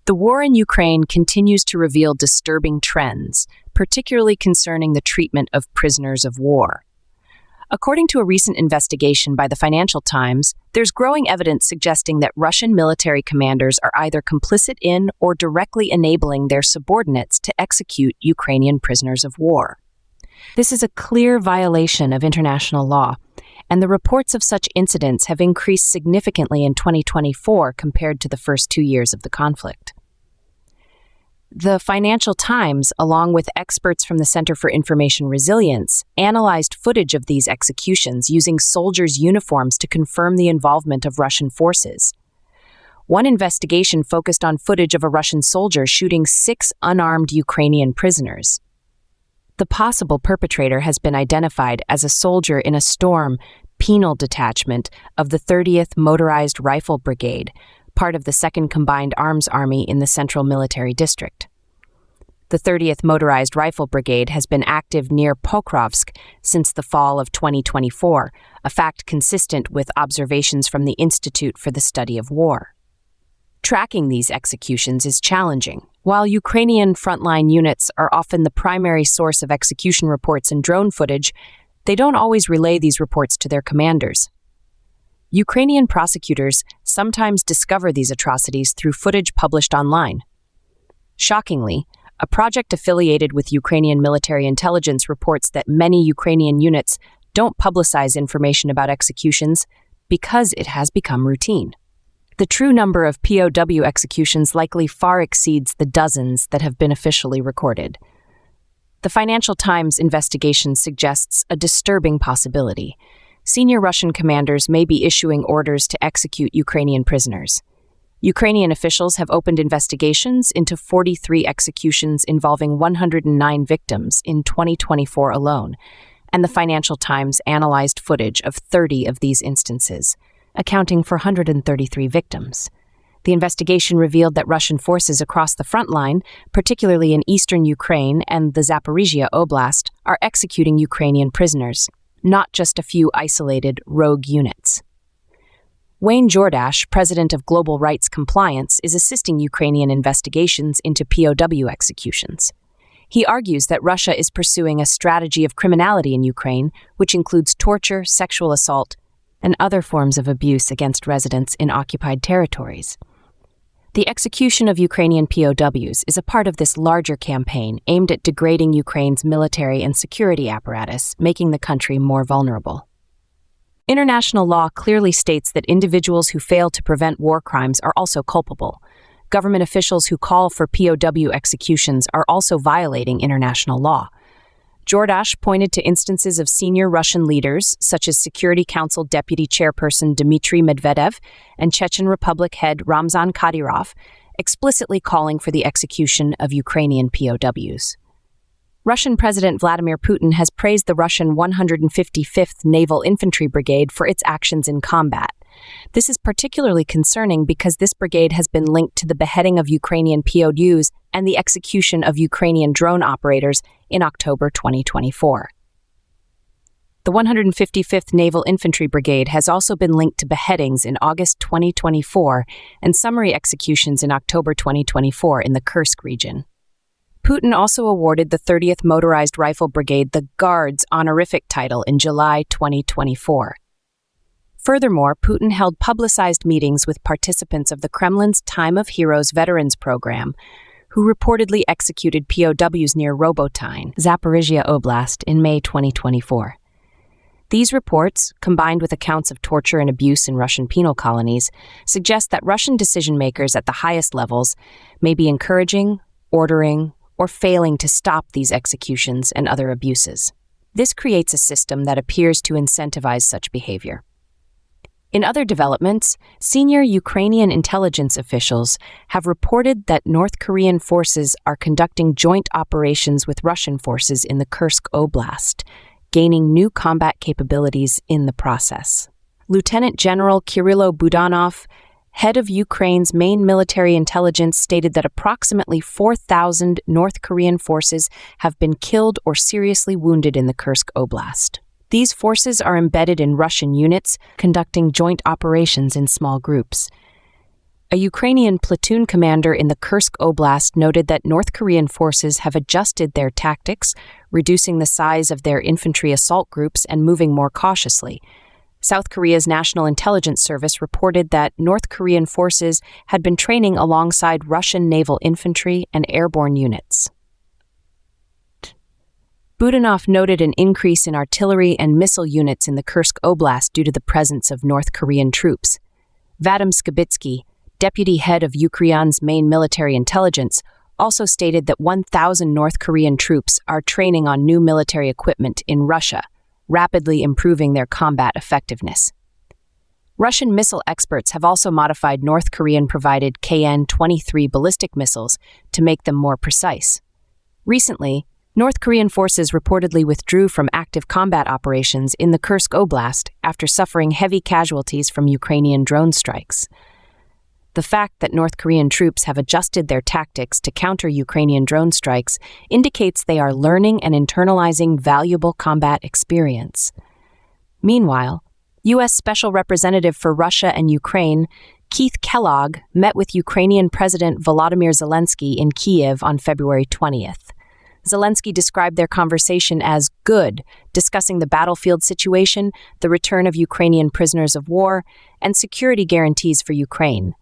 The war in Ukraine continues to reveal disturbing trends, particularly concerning the treatment of prisoners of war. According to a recent investigation by the Financial Times, there's growing evidence suggesting that Russian military commanders are either complicit in or directly enabling their subordinates to execute Ukrainian prisoners of war. This is a clear violation of international law, and the reports of such incidents have increased significantly in 2024 compared to the first 2 years of the conflict. The Financial Times, along with experts from the Center for Information Resilience, analyzed footage of these executions using soldiers' uniforms to confirm the involvement of Russian forces. One investigation focused on footage of a Russian soldier shooting 6 unarmed Ukrainian prisoners. The possible perpetrator has been identified as a soldier in a Storm Penal Detachment of the 30th Motorized Rifle Brigade, part of the 2nd Combined Arms Army in the Central Military District. The 30th Motorized Rifle Brigade has been active near Pokrovsk since the fall of 2024, a fact consistent with observations from the Institute for the Study of War. Tracking these executions is challenging. While Ukrainian frontline units are often the primary source of execution reports and drone footage, they don't always relay these reports to their commanders. Ukrainian prosecutors sometimes discover these atrocities through footage published online. Shockingly, a project affiliated with Ukrainian military intelligence reports that many Ukrainian units don't publicize information about executions because it has become routine. The true number of POW executions likely far exceeds the dozens that have been officially recorded. The Financial Times investigation suggests a disturbing possibility. Senior Russian commanders may be issuing orders to execute Ukrainian prisoners. Ukrainian officials have opened investigations into 43 executions involving 109 victims in 2024 alone, and the Financial Times analyzed footage of 30 of these instances, accounting for 133 victims. The investigation revealed that Russian forces across the front line, particularly in eastern Ukraine and the Zaporizhia Oblast, are executing Ukrainian prisoners, not just a few isolated rogue units. Wayne Jordash, president of Global Rights Compliance, is assisting Ukrainian investigations into POW executions. He argues that Russia is pursuing a strategy of criminality in Ukraine, which includes torture, sexual assault, and other forms of abuse against residents in occupied territories. The execution of Ukrainian POWs is a part of this larger campaign aimed at degrading Ukraine's military and security apparatus, making the country more vulnerable. International law clearly states that individuals who fail to prevent war crimes are also culpable. Government officials who call for POW executions are also violating international law. Jordash pointed to instances of senior Russian leaders, such as Security Council Deputy Chairperson Dmitry Medvedev and Chechen Republic head Ramzan Kadyrov, explicitly calling for the execution of Ukrainian POWs. Russian President Vladimir Putin has praised the Russian 155th Naval Infantry Brigade for its actions in combat. This is particularly concerning because this brigade has been linked to the beheading of Ukrainian POWs and the execution of Ukrainian drone operators in October 2024. The 155th Naval Infantry Brigade has also been linked to beheadings in August 2024 and summary executions in October 2024 in the Kursk region. Putin also awarded the 30th Motorized Rifle Brigade the Guards honorific title in July 2024. Furthermore, Putin held publicized meetings with participants of the Kremlin's Time of Heroes Veterans Program, who reportedly executed POWs near Robotyne, Zaporizhia Oblast, in May 2024. These reports, combined with accounts of torture and abuse in Russian penal colonies, suggest that Russian decision-makers at the highest levels may be encouraging, ordering, or failing to stop these executions and other abuses. This creates a system that appears to incentivize such behavior. In other developments, senior Ukrainian intelligence officials have reported that North Korean forces are conducting joint operations with Russian forces in the Kursk Oblast, gaining new combat capabilities in the process. Lieutenant General Kirilo Budanov, head of Ukraine's main military intelligence, stated that approximately 4,000 North Korean forces have been killed or seriously wounded in the Kursk Oblast. These forces are embedded in Russian units, conducting joint operations in small groups. A Ukrainian platoon commander in the Kursk Oblast noted that North Korean forces have adjusted their tactics, reducing the size of their infantry assault groups and moving more cautiously. South Korea's National Intelligence Service reported that North Korean forces had been training alongside Russian naval infantry and airborne units. Budanov noted an increase in artillery and missile units in the Kursk Oblast due to the presence of North Korean troops. Vadim Skibitsky, deputy head of Ukraine's main military intelligence, also stated that 1,000 North Korean troops are training on new military equipment in Russia, rapidly improving their combat effectiveness. Russian missile experts have also modified North Korean-provided KN-23 ballistic missiles to make them more precise. Recently, North Korean forces reportedly withdrew from active combat operations in the Kursk Oblast after suffering heavy casualties from Ukrainian drone strikes. The fact that North Korean troops have adjusted their tactics to counter Ukrainian drone strikes indicates they are learning and internalizing valuable combat experience. Meanwhile, U.S. Special Representative for Russia and Ukraine, Keith Kellogg, met with Ukrainian President Volodymyr Zelensky in Kyiv on February 20th. Zelensky described their conversation as good, discussing the battlefield situation, the return of Ukrainian prisoners of war, and security guarantees for Ukraine.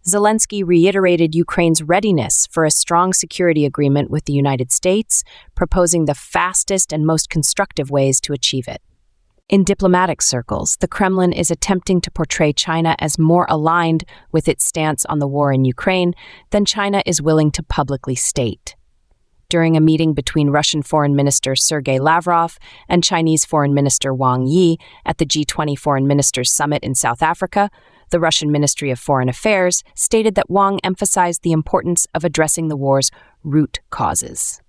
Zelensky reiterated Ukraine's readiness for a strong security agreement with the United States, proposing the fastest and most constructive ways to achieve it. In diplomatic circles, the Kremlin is attempting to portray China as more aligned with its stance on the war in Ukraine than China is willing to publicly state. During a meeting between Russian Foreign Minister Sergei Lavrov and Chinese Foreign Minister Wang Yi at the G20 Foreign Ministers Summit in South Africa, the Russian Ministry of Foreign Affairs stated that Wang emphasized the importance of addressing the war's root causes.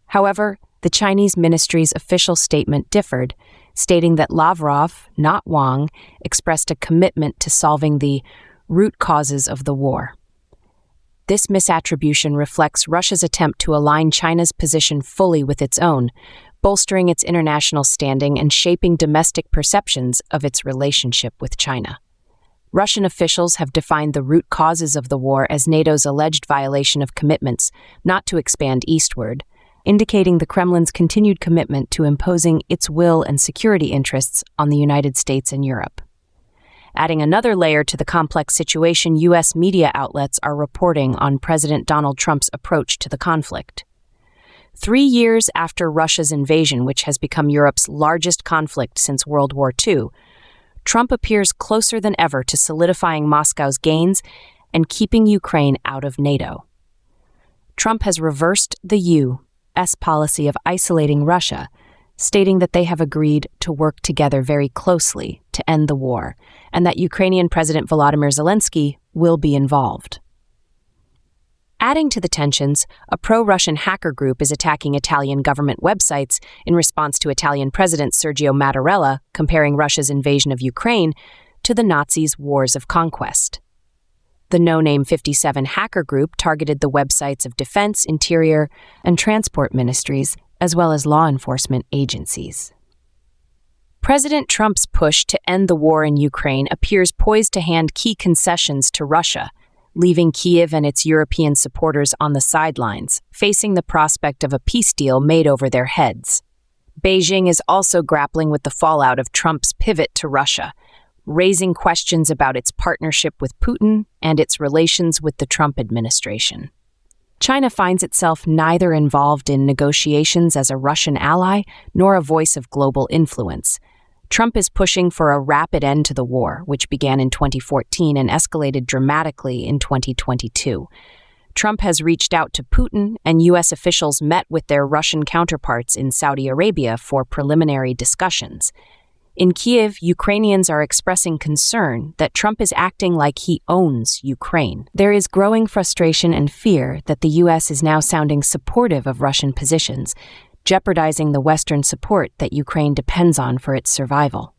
However, the Chinese ministry's official statement differed, stating that Lavrov, not Wang, expressed a commitment to solving the root causes of the war. This misattribution reflects Russia's attempt to align China's position fully with its own, bolstering its international standing and shaping domestic perceptions of its relationship with China. Russian officials have defined the root causes of the war as NATO's alleged violation of commitments not to expand eastward, indicating the Kremlin's continued commitment to imposing its will and security interests on the United States and Europe. Adding another layer to the complex situation, U.S. media outlets are reporting on President Donald Trump's approach to the conflict. 3 years after Russia's invasion, which has become Europe's largest conflict since World War II, Trump appears closer than ever to solidifying Moscow's gains and keeping Ukraine out of NATO. Trump has reversed the U.S. policy of isolating Russia, stating that they have agreed to work together very closely to end the war, and that Ukrainian President Volodymyr Zelensky will be involved. Adding to the tensions, a pro-Russian hacker group is attacking Italian government websites in response to Italian President Sergio Mattarella comparing Russia's invasion of Ukraine to the Nazis' wars of conquest. The No-Name 57 hacker group targeted the websites of defense, interior, and transport ministries, as well as law enforcement agencies. President Trump's push to end the war in Ukraine appears poised to hand key concessions to Russia, leaving Kyiv and its European supporters on the sidelines, facing the prospect of a peace deal made over their heads. Beijing is also grappling with the fallout of Trump's pivot to Russia, raising questions about its partnership with Putin and its relations with the Trump administration. China finds itself neither involved in negotiations as a Russian ally nor a voice of global influence. Trump is pushing for a rapid end to the war, which began in 2014 and escalated dramatically in 2022. Trump has reached out to Putin, and U.S. officials met with their Russian counterparts in Saudi Arabia for preliminary discussions. In Kyiv, Ukrainians are expressing concern that Trump is acting like he owns Ukraine. There is growing frustration and fear that the U.S. is now sounding supportive of Russian positions, jeopardizing the Western support that Ukraine depends on for its survival.